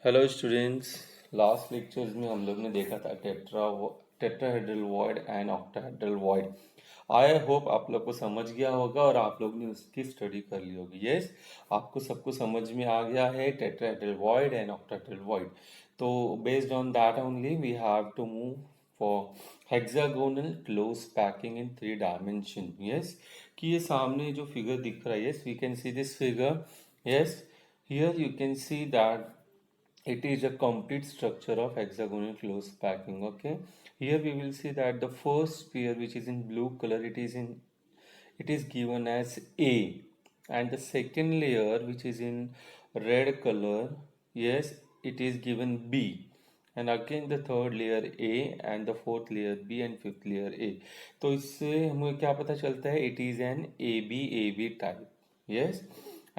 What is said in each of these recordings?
Hello students. Last lectures में हम लोग ने देखा था tetrahedral void and octahedral void. I hope आप लोग को समझ गया होगा और आप लोग ने उसकी स्टडी कर ली होगी। यस, आपको सबको समझ में आ गया है tetrahedral void and octahedral void. तो based on that only we have to move for hexagonal close packing in 3 dimension. Yes, कि ये सामने जो फिगर दिख रहा है, yes we can see this figure. Yes, here you can see that it is a complete structure of hexagonal close packing. Okay, here we will see that the first sphere, which is in blue color, it is given as A, and the second layer, which is in red color, yes, it is given B, and again the third layer A, and the fourth layer B, and fifth layer A. तो इससे हमें क्या पता चलता है? It is an AB type. Yes,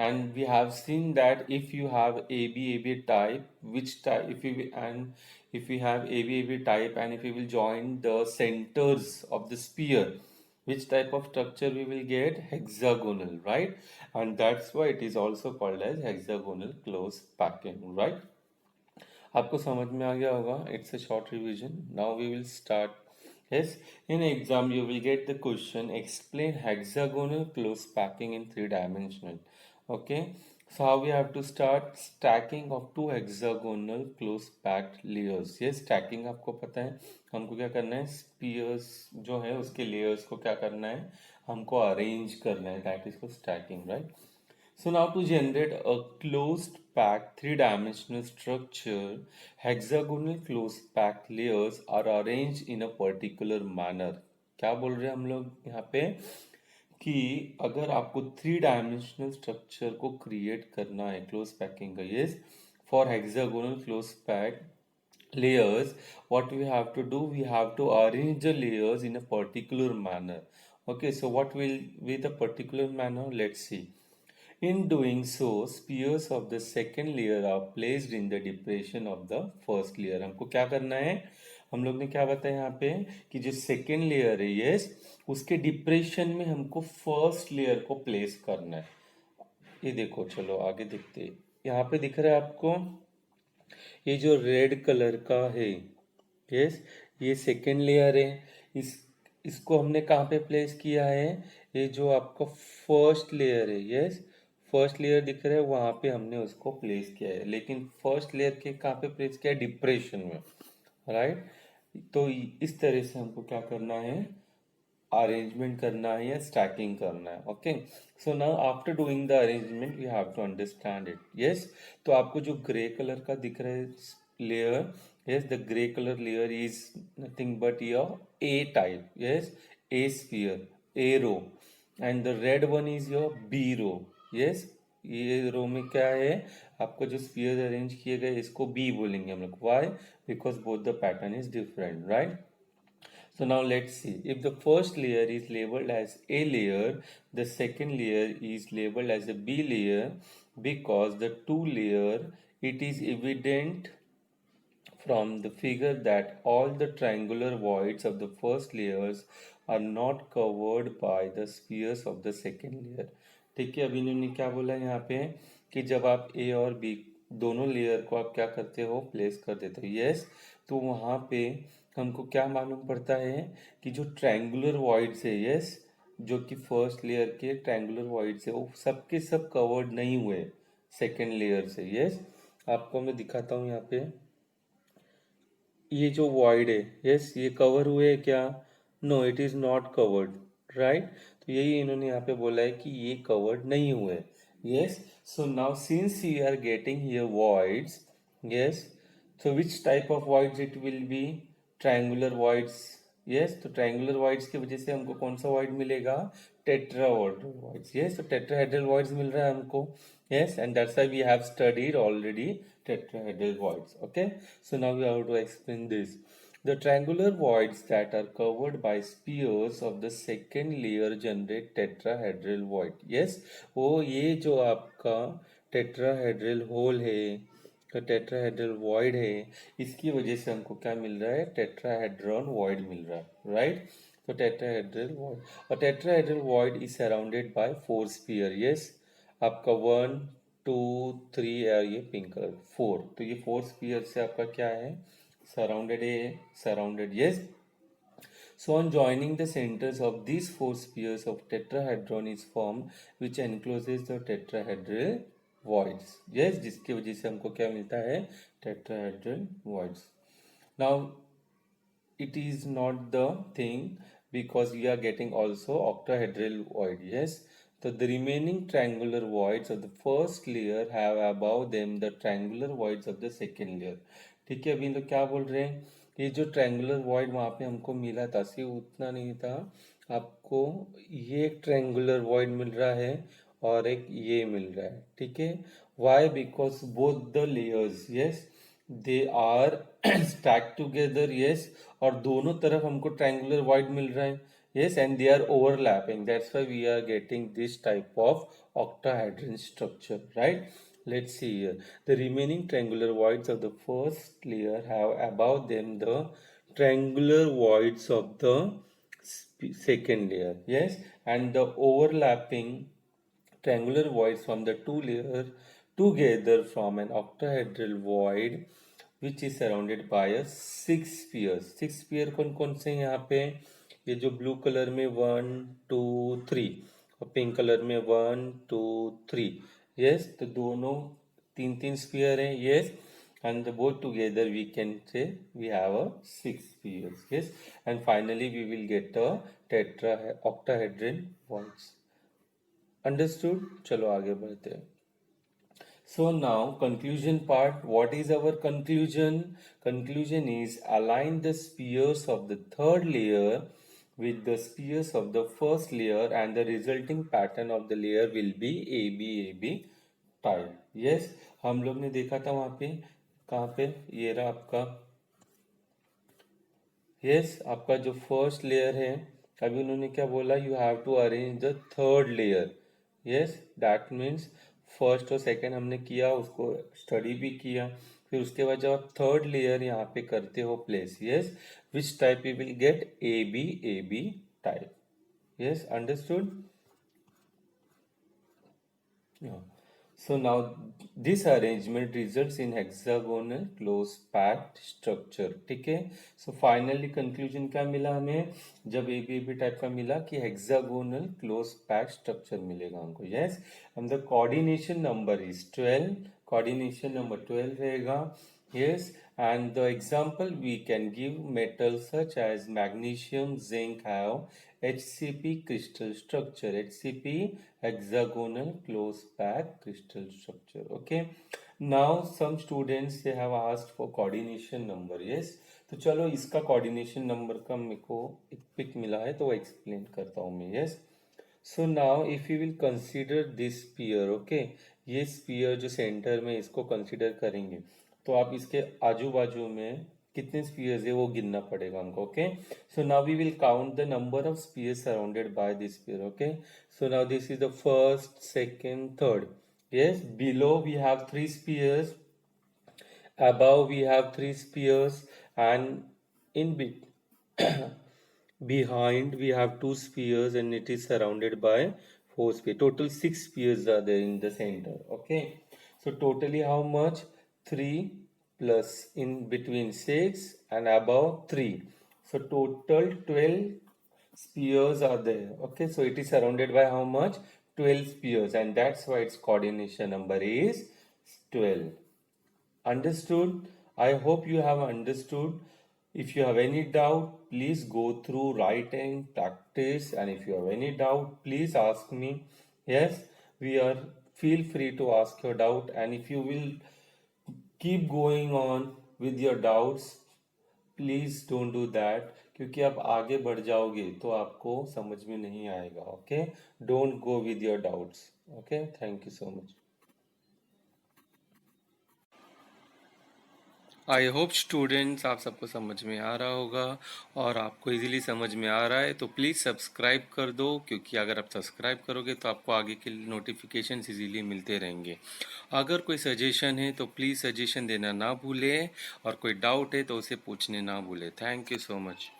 and we have seen that if you have AB type, which type, if we have AB type, and if we will join the centers of the sphere, which type of structure we will get? Hexagonal, right? And that's why it is also called as hexagonal close packing, right? आपको समझ में आ गया होगा. It's a short revision. Now we will start. Yes, in exam you will get the question, explain hexagonal close packing in 3 dimensional. Okay, so how we have to start? Stacking of 2 hexagonal close packed layers. Yes, stacking आपको पता है हमको क्या करना है? Spheres जो है उसके लेयर्स को क्या करना है? हमको अरेंज करना है. दैट इज को stacking, right? So now to generate a closed packed 3 dimensional structure, hexagonal closed packed layers are arranged in a particular manner. क्या बोल रहे हैं हम लोग यहाँ पे? कि अगर आपको 3 डायमेंशनल स्ट्रक्चर को क्रिएट करना है क्लोज पैकिंग का, yes, for hexagonal close pack layers, what we have to do? We have to arrange the layers in a particular manner. Okay, so what will be the particular manner? Let's see. In doing so, spheres of the second layer are placed in the depression of the first layer. हमको क्या करना है? हम लोग ने क्या बताया यहाँ पे कि जो सेकेंड लेयर है, यस, उसके डिप्रेशन में हमको फर्स्ट लेयर को प्लेस करना है. ये देखो, चलो आगे देखते हैं. यहाँ पे दिख रहा है आपको ये जो रेड कलर का है, यस, ये सेकेंड लेयर है. इसको हमने कहाँ पे प्लेस किया है? ये जो आपका फर्स्ट लेयर है, यस, फर्स्ट लेयर दिख रहा है वहां पे हमने उसको प्लेस किया है. लेकिन फर्स्ट लेयर के कहाँ पे प्लेस किया है? डिप्रेशन में, राइट? तो इस तरह से हमको क्या करना है? अरेंजमेंट करना है या स्टैकिंग करना है. Okay, so now after doing the arrangement we have to understand it. Yes, तो आपको जो ग्रे कलर का दिख रहा है layer, yes, the gray color layer is nothing but your A type. Yes, A sphere, A row, and the red one is your B row. Yes, ये रो में क्या है? आपको जो स्पीयर अरेंज किए गए इसको B बोलेंगे हम लोग. Why? Because both the pattern is different, right? So now let's see. If the first layer is labeled as A layer, the second layer is labeled as a B layer, because the two layer, it is evident from the figure that all the triangular voids of the first layers are not covered by the spheres of the second layer. ठीक है, अभी इन्होंने क्या बोला यहाँ पे कि जब आप ए और बी दोनों लेयर को आप क्या करते हो? प्लेस कर देते हो. यस, तो वहाँ पे हमको क्या मालूम पड़ता है कि जो ट्रायंगुलर वॉइड्स है, यस, जो कि फर्स्ट लेयर के ट्रायंगुलर वॉइड्स है वो सबके सब कवर्ड नहीं हुए सेकेंड लेयर से. यस, आपको मैं दिखाता हूँ यहाँ पे. ये जो वॉइड है, यस, ये कवर हुए क्या? No, it is not covered, right? तो यही इन्होंने यहाँ पे बोला है कि ये कवर्ड नहीं हुए. Yes, so now since you are getting here voids, yes, so which type of voids it will be? Triangular voids. Yes, तो triangular voids की वजह से हमको कौन सा void मिलेगा? Tetrahedral voids. Yes, तो tetrahedral voids मिल रहा है हमको. Yes, and that's why we have studied already tetrahedral voids. Okay, so now we have to explain this. The triangular voids that are covered by spheres of the second layer generate tetrahedral void. Yes, वो ये जो आपका tetrahedral hole है, तो tetrahedral void है, इसकी वजह से हमको क्या मिल रहा है? टेट्राहेड्रॉन वॉइड मिल रहा है, राइट? तो टेट्राहेड्रल वॉइड, और tetrahedral void is surrounded by 4 sphere. Yes, आपका 1 2 3 और ये पिंक कलर 4, तो ये 4 स्पीयर से आपका क्या है, सराउंडेड है, surrounded, yes. So on joining the centers of these four spheres of tetrahedron is formed, which encloses the tetrahedral voids. Yes, जिसकी वजह से हमको क्या मिलता है, tetrahedral voids. Now it is not the thing because we are getting also octahedral void. Yes, so the remaining triangular voids of the first layer have above them the triangular voids of the second layer. ठीक है, अभी लोग क्या बोल रहे हैं, ये जो ट्रायंगुलर वॉइड वहाँ पे हमको मिला था सिर्फ उतना नहीं था, आपको ये एक ट्रायंगुलर वॉइड मिल रहा है और एक ये मिल रहा है. ठीक है, why, because both the layers, yes, they are stack together, yes, और दोनों तरफ हमको ट्रायंगुलर वॉइड मिल रहा है, yes, and they are overlapping, that's why we are getting this type of octahedron structure, right? Let's see here, the remaining triangular voids of the first layer have above them the triangular voids of the second layer, yes, and the overlapping triangular voids from the two layers together from an octahedral void which is surrounded by a six spheres. Six sphere कौन कौन से हैं यहाँ पे, ये जो blue colour में 1 2 3 और पिंक कलर में 1 2 3, यस, तो दोनों तीन तीन स्फीयर हैं, yes, and both together we can say we have a six spheres, yes, and finally we will get a octahedron voids. Understood, चलो आगे बढ़ते हैं. So now conclusion part, what is our conclusion? Conclusion is align the spheres of the third layer with the spheres of the first layer and the resulting pattern of the layer will be AB type. Yes, हम लोग ने देखा था वहाँ पे, कहाँ पे, ये रहा आपका, यस, आपका जो फर्स्ट लेयर है, अभी उन्होंने क्या बोला, you have to arrange the third layer. Yes, that means first और सेकंड हमने किया, उसको स्टडी भी किया, फिर उसके बाद जब आप थर्ड लेयर यहाँ पे करते हो place, yes, which type you will get, A B type. Yes, understood. So now this arrangement results in hexagonal close packed structure. ठीक है, so finally conclusion क्या मिला हमें, जब ए बी टाइप का मिला कि hexagonal close packed structure मिलेगा हमको. yes, and the coordination number is 12, coordination number 12 रहेगा. yes, and the example we can give metals such as magnesium, zinc have HCP crystal structure, HCP hexagonal close pack crystal structure. Okay, now some students they have asked for coordination number. yes, तो चलो इसका coordination number का मेरे को एक pick मिला है तो वो explain करता हूँ मैं. yes, so now if you will consider this sphere, okay, ये sphere जो center में इसको consider करेंगे तो आप इसके आजू बाजू में कितने स्पीयर्स है वो गिनना पड़ेगा हमको. Okay, so now we will count the number of spheres surrounded by this sphere. Okay, so now this is the first, second, third. Yes, below we have three spheres, above we have three spheres, and in behind we have two spheres and it is surrounded by four spheres. Total six spheres are there in the center. Okay, so totally how much, 3 plus in between 6 and above 3, so total 12 spheres are there. Okay, so it is surrounded by how much, 12 spheres, and that's why its coordination number is 12. Understood? I hope you have understood. If you have any doubt, please go through, write and practice, and if you have any doubt, please ask me. Yes, we are, feel free to ask your doubt, and if you will keep going on with your doubts, please don't do that, क्योंकि आप आगे बढ़ जाओगे तो आपको समझ में नहीं आएगा. Okay, don't go with your doubts. Okay, thank you so much. I hope students आप सबको समझ में आ रहा होगा, और आपको इजीली समझ में आ रहा है तो प्लीज़ सब्सक्राइब कर दो, क्योंकि अगर आप सब्सक्राइब करोगे तो आपको आगे के नोटिफिकेशन इजीली मिलते रहेंगे. अगर कोई सजेशन है तो प्लीज़ सजेशन देना ना भूलें, और कोई डाउट है तो उसे पूछने ना भूलें. Thank you so much.